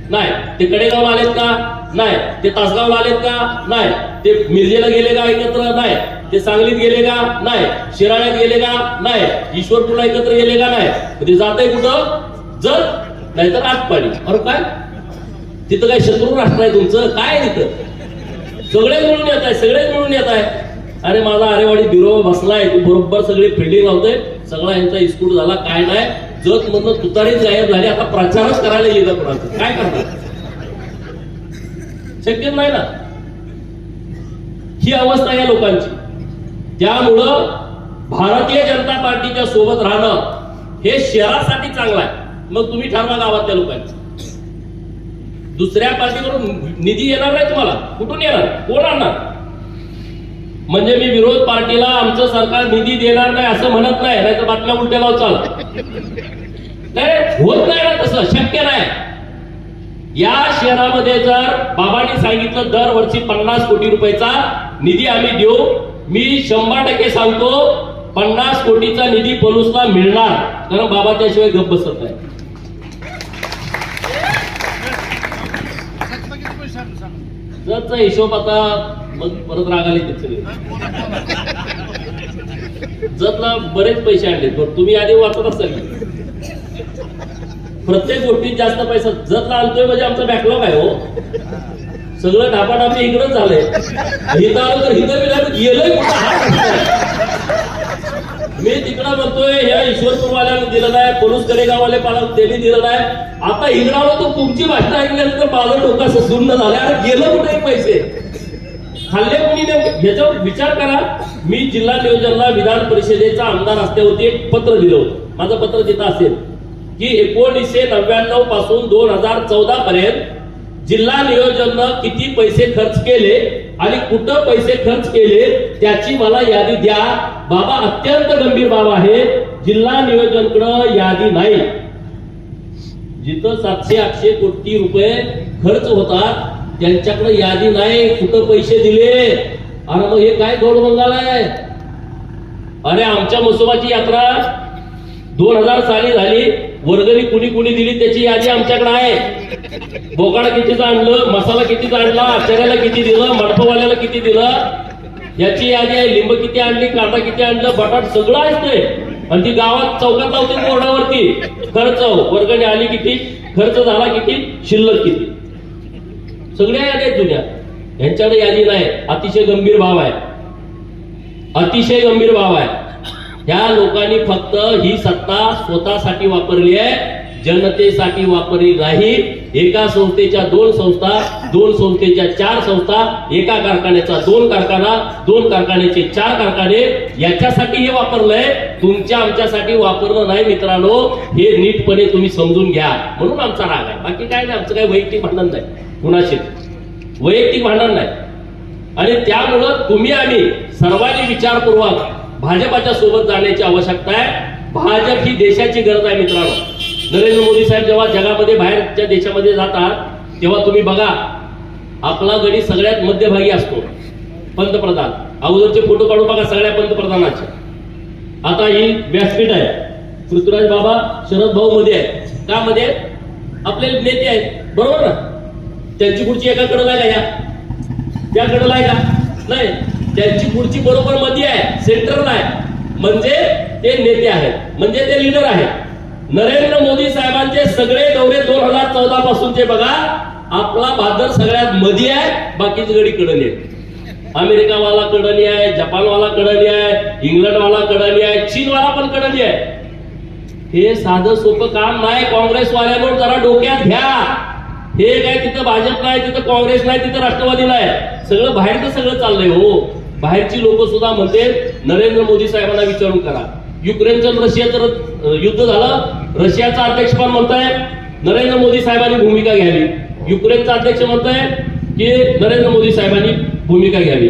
नाही. ते कडेगावला आलेत का? नाही. ते तासगावला आलेत का? नाही. ते मिरजेला गेले का एकत्र? नाही. ते सांगलीत गेले का? नाही. शिराळ्यात गेले का? नाही. ईश्वरपूरला एकत्र गेले का? नाही. ते जात आहे कुठं? जत नाहीतर आटपाडी. अरे काय तिथं काय शत्रू राष्ट्र आहे तुमचं? काय तिथं सगळेच मिळून येत आहे, सगळेच मिळून येत आहे. अरे माझा आरेवाडी बिरो बसलाय, तू बरोबर सगळे फिल्डिंग लावतोय, सगळा यांचा इस्कूट झाला. काय नाही, जत मधनं तुतारीच गायब झाली, आता प्रचारच करायला येतं कोणाचं. काय करणार? शक्य नाही ना. ही अवस्था या लोकांची. त्यामुळं भारतीय जनता पार्टीच्या सोबत राहणं हे शहरासाठी चांगलं आहे. मग तुम्ही ठरवा गावातल्या लोकांची. दुसऱ्या पार्टीकडून निधी येणार नाही तुम्हाला, कुठून येणार? कोण आणणार? म्हणजे मी विरोध पार्टीला आमचं सरकार निधी देणार नाही असं म्हणत नाही, नाही तर बातम्या उलट्या लावत चाल. नाही, होत नाही ना, तसं शक्य नाही. या शहरामध्ये जर बाबांनी सांगितलं दरवर्षी 50 कोटी रुपयाचा निधी आम्ही देऊ, मी 100% सांगतो 50 कोटीचा निधी पलूसला मिळणार, कारण बाबा त्याशिवाय गप्प बसत नाही. जरचा हिशोब आता मग परत राग आले तिथे. जतला बरेच पैसे आणले, पण तुम्ही आधी वाचत असाल प्रत्येक गोष्टीत जास्त पैसा जतला आणतोय म्हणजे आमचा बॅकलॉग आहे हो. सगळं ढापाढापी इकडंच झालंय. हिथं आलं तर हिथं गेलंय कुठं? मी तिकडं म्हणतोय या ईश्वरपूरवाल्याला दिलं नाही, पलूस कडेगाववाले त्यांनी दिलं नाही. आता इकडं आलो तर तुमची भाषा ऐकल्यानंतर माझं डोका सुन्न झालं. अरे गेलं कुठे पैसे? खाल्ले कोणी? ह्याच्यावर विचार करा. मी जिल्हा नियोजनला विधान परिषदेचा आमदार असल्यावरती एक पत्र दिलं होतं. माझं पत्र तिथं असेल की 1999 पासून 2014 पर्यंत जिल्हा नियोजननं किती पैसे खर्च केले आणि कुठं पैसे खर्च केले त्याची मला यादी द्या. बाबा अत्यंत गंभीर बाब आहे. जिल्हा नियोजनकडे यादी नाही. जिथं 700-800 कोटी रुपये खर्च होतात त्यांच्याकडे यादी नाही, कुठं पैसे दिले. अरे मग हे काय गोड बंगाल आहे? अरे आमच्या म्हसोबाची यात्रा 2000 साली झाली, वर्गणी कुणी कुणी दिली त्याची यादी आमच्याकडे आहे. बोकाडा कितीचं आणलं, मसाला कितीचा आणला, आचार्याला किती दिलं, मंडपवाल्याला किती दिलं याची यादी आहे. लिंब किती आणली, कांदा किती आणलं, बटाट सगळं असते. आणि ती गावात चौकात लावते बोर्डावरती. खर्च, वर्गणी आली किती, खर्च झाला किती, शिल्लक किती, सगळ्या यादी आहेत जुन्या. यांच्याकडे यादी नाही. अतिशय गंभीर बाब आहे, अतिशय गंभीर बाब आहे. ह्या लोकांनी फक्त ही सत्ता स्वतःसाठी वापरली आहे, जनतेसाठी वापरली नाही. एका संस्थेच्या 2 संस्था, 2 संस्थेच्या 4 संस्था, एका कारखान्याचा 2 कारखाना, 2 कारखान्याचे 4 कारखाने, याच्यासाठी हे वापरलंय. तुमच्या आमच्यासाठी वापरलं नाही मित्रांनो. हे नीटपणे तुम्ही समजून घ्या. म्हणून आमचा राग आहे, बाकी काय नाही. आमचं काही वैयक्तिक भांडण नाही, कुणाशी वैयक्तिक भांडण नाही. आणि त्यामुळं तुम्ही आम्ही सर्वांनी विचारपूर्वक भाजपाच्या सोबत जाण्याची आवश्यकता आहे. भाजप ही देशाची गरज आहे मित्रांनो. नरेंद्र मोदी साहेब जेव्हा जगामध्ये बाहेरच्या देशामध्ये जातात तेव्हा तुम्ही बघा आपला गडी सगळ्यात मध्यभागी असतो, पंतप्रधान. अगोदरचे फोटो काढून बघा सगळ्या पंतप्रधानाचे. आता ही व्यासपीठ आहे, पृथ्वीराज बाबा शरद भाऊ मध्ये आहे. का मध्ये? आपले नेते आहेत, बरोबर ना. त्यांची खुर्ची एका कडला आहे का? त्या कडला आहे का? नाही. त्यांची खुर्ची बरोबर मध्ये आहे, सेंटरला आहे. म्हणजे ते नेते आहेत, म्हणजे ते लीडर आहेत. नरेंद्र मोदी साहेबांचे सगळे दौरे 2014 पासूनचे बघा, आपला भादर सगळ्यात मध्ये आहे, बाकीची गडी कडली आहे. अमेरिकावाला कडली आहे, जपानवाला कडली आहे, इंग्लंडवाला कडली आहे, चीनवाला पण कडली आहे. हे साधं सोपं काम नाही. काँग्रेसवाल्यांवर जरा डोक्यात घ्या. हे काय तिथं भाजप नाही, तिथं काँग्रेस नाही, तिथं राष्ट्रवादी नाही, सगळं बाहेरचं सगळं चाललंय हो. बाहेरची लोक सुद्धा म्हणते नरेंद्र मोदी साहेबांना विचारून करा. युक्रेनचं रशियाचं युद्ध झालं, रशियाचा अध्यक्ष पण म्हणताय नरेंद्र मोदी साहेबांनी भूमिका घ्यावी. युक्रेनचा अध्यक्ष म्हणताय की नरेंद्र मोदी साहेबांनी भूमिका घ्यावी.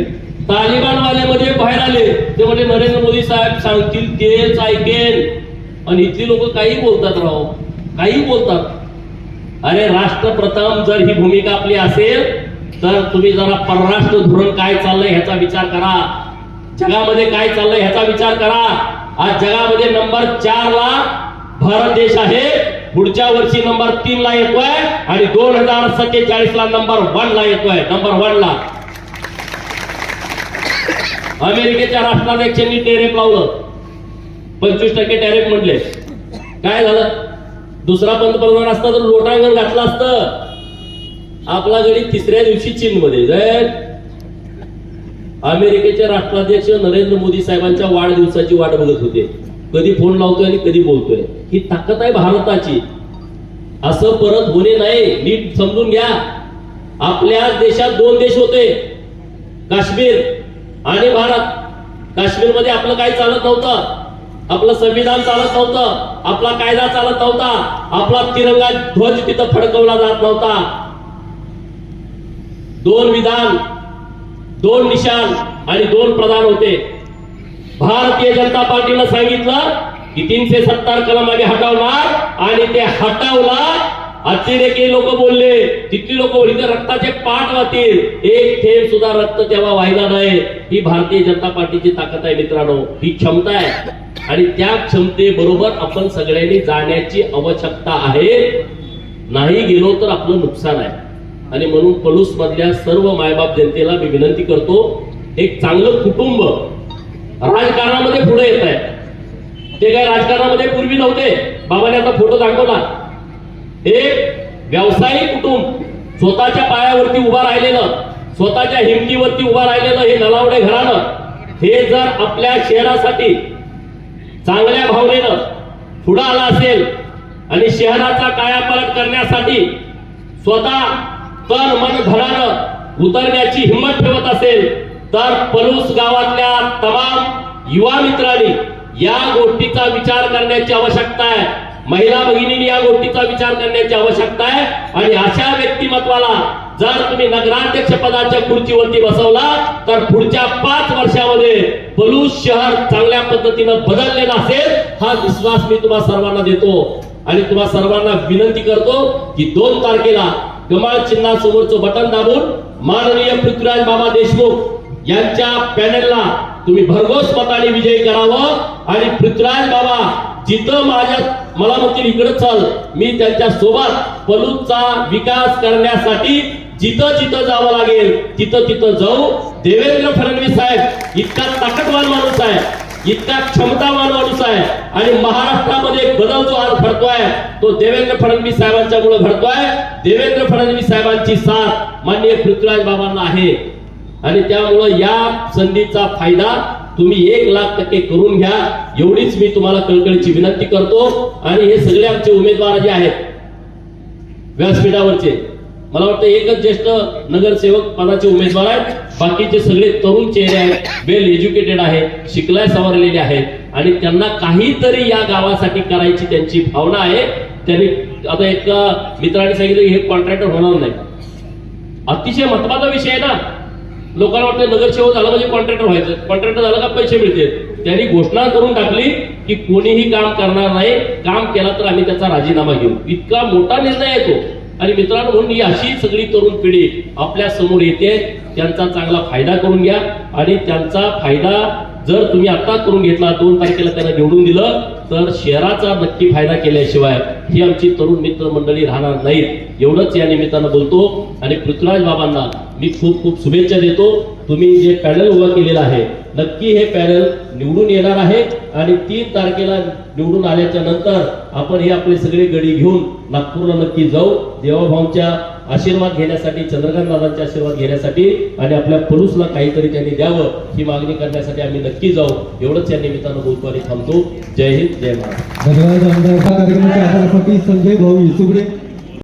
तालिबानवाले मध्ये बाहेर आले, ते म्हणजे नरेंद्र मोदी साहेब सांगतील तेच ऐकेन. आणि इथली लोक काही बोलतात राव, काही बोलतात. अरे राष्ट्रप्रथम जर ही भूमिका आपली असेल तर तुम्ही जरा परराष्ट्र धोरण काय चाललंय ह्याचा विचार करा, जगामध्ये काय चाललंय ह्याचा विचार करा. आज जगामध्ये नंबर 4 ला भारत देश आहे, पुढच्या वर्षी नंबर 3 ला येतोय आणि 2047 ला नंबर 1 ला येतोय. नंबर 1 ला अमेरिकेच्या राष्ट्राध्यक्षांनी टेरिफ लावलं, 25% टॅरिफ म्हटले. काय झालं? दुसरा पंतप्रधान असता तर लोटांगण घातलं असतं. आपला गडी तिसऱ्या दिवशी चीनमध्ये जाईल. अमेरिकेचे राष्ट्राध्यक्ष नरेंद्र मोदी साहेबांच्या वाढदिवसाची वाट बघत होते, कधी फोन लावतोय आणि कधी बोलतोय. ही ताकद आहे भारताची. असं परत होणे नाही, नीट समजून घ्या. आपल्या देशात 2 देश होते, काश्मीर आणि भारत. काश्मीरमध्ये आपलं काही चालत नव्हतं, आपलं संविधान चालत नव्हतं, आपला कायदा चालत नव्हता, आपला तिरंगा ध्वज तिथं फडकवला जात नव्हता. 2 विधान, 2 निशाण आणि 2 प्रधान होते. भारतीय जनता पार्टीनं सांगितलं की 370 कलम आम्ही हटवणार आणि ते हटवला. अतिरेकी लोक बोलले, तिथली लोक बोलली रक्ताचे पाठ वाहतील, एक थेंब सुद्धा रक्त तेव्हा व्हायला नाही. ही भारतीय जनता पार्टीची ताकद आहे मित्रांनो, ही क्षमता आहे. आणि त्या क्षमतेबरोबर आपण सगळ्यांनी जाण्याची आवश्यकता आहे. नाही गेलो तर आपलं नुकसान आहे. आणि म्हणून पलूस मधल्या सर्व मायबाप जनतेला मी विनंती करतो, एक चांगलं कुटुंब राजकारणामध्ये पुढे येत आहे. ते काय राजकारणामध्ये पूर्वी नव्हते, बाबाने आता फोटो दाखवला. एक व्यावसायिक कुटुंब, स्वतःच्या पायावरती उभा राहिलेलं, स्वतःच्या हिमतीवरती उभा राहिलेलं हे नलावडे घराणं, हे जर आपल्या शहरासाठी चांगल्या भावनेनं पुढे आला असेल आणि शहराचा कायापालट करण्यासाठी स्वतः तन मन धनानं उतरण्याची हिंमत ठेवत असेल तर पलूस गावातल्या तमाम युवा मित्रांनी या गोष्टीचा विचार करण्याची आवश्यकता आहे. महिला भगिनींनी या गोष्टीचा विचार करण्याची आवश्यकता आहे. आणि अशा व्यक्तिमत्वाला जर तुम्ही नगराध्यक्ष पदाच्या खुर्चीवरती बसवला तर पुढच्या 5 वर्षामध्ये पलूस शहर चांगल्या पद्धतीनं बदललेलं असेल, हा विश्वास मी तुम्हा सर्वांना देतो. आणि तुम्हा सर्वांना विनंती करतो की 2 तारखेला कमळ चिन्हासमोरचं बटन दाबून माननीय पृथ्वीराज बाबा देशमुख यांच्या पॅनलला तुम्ही भरघोस मताने विजयी करावं. आणि पृथ्वीराज बाबा जिथं मला म्हणतील इकडे चल, मी त्यांच्या सोबत पलूसचा विकास करण्यासाठी जिथं जिथं जावं लागेल तिथं जाऊ. देवेंद्र फडणवीस साहेब इतका ताकदवान माणूस आहे, इतका क्षमतावान माणूस आहे. आणि महाराष्ट्रामध्ये बदल जो आज घडतोय तो देवेंद्र फडणवीस साहेबांच्यामुळे घडतोय. देवेंद्र फडणवीस साहेबांची साथ माननीय पृथ्वीराज बाबांना आहे. आणि त्यामुळे या संधीचा फायदा तुम्ही 1,00,000% करून घ्या, एवढीच मी तुम्हाला कळकळीची विनंती करतो. आणि हे सगळे आमचे उमेदवार जे आहेत व्यासपीठावरचे, मला वाटतं एकच ज्येष्ठ नगरसेवक पदाचे उमेदवार आहेत, बाकीचे सगळे तरुण चेहरे आहेत, वेल एज्युकेटेड आहेत, शिकलाय सवरलेले आहेत. आणि त्यांना काहीतरी या गावासाठी करायची त्यांची भावना आहे. त्यांनी आता एका मित्राने सांगितलं की हे कॉन्ट्रॅक्टर होणार नाही. अतिशय महत्वाचा विषय आहे ना. लोकांना वाटतं नगरसेवक झाला म्हणजे कॉन्ट्रॅक्टर व्हायचं, कॉन्ट्रॅक्टर झाला का पैसे मिळतील. त्यांनी घोषणा करून टाकली की कोणीही काम करणार नाही, काम केला तर आम्ही त्याचा राजीनामा घेऊ. इतका मोठा निर्णय आहे तो. आणि मित्रांनो, म्हणून ही अशी सगळी तरुण पिढी आपल्या समोर येते, त्यांचा चांगला फायदा करून घ्या. आणि त्यांचा फायदा जर तुम्ही आता करून घेतला, 2 तारखेला त्यांना निवडून दिलं तर शहराचा नक्की फायदा केल्याशिवाय ही आमची तरुण मित्र मंडळी राहणार नाहीत. एवढंच या निमित्तानं बोलतो. आणि पृथ्वीराज बाबांना मी खूप खूप शुभेच्छा देतो. तुम्ही जे पॅनल उभं केलेलं आहे, नक्की हे पॅनल निवडून येणार आहे. आणि 3 तारखेला निवडून आल्याच्या नंतर आपण हे आपले सगळे गडी घेऊन नागपूरला नक्की जाऊ, देवाभाऊंच्या आशीर्वाद घेण्यासाठी, चंद्रकांत दादांचे आशीर्वाद घेण्यासाठी आणि आपल्या पलूसला काहीतरी त्यांनी द्यावं ही मागणी करण्यासाठी आम्ही नक्की जाऊ. एवढंच या निमित्तानं बोलतो आणि थांबतो. जय हिंद, जय महाराष्ट्र. धन्यवाद. आमदार कार्यक्रमाच्या आधारासाठी संजय भाऊ इसुगडे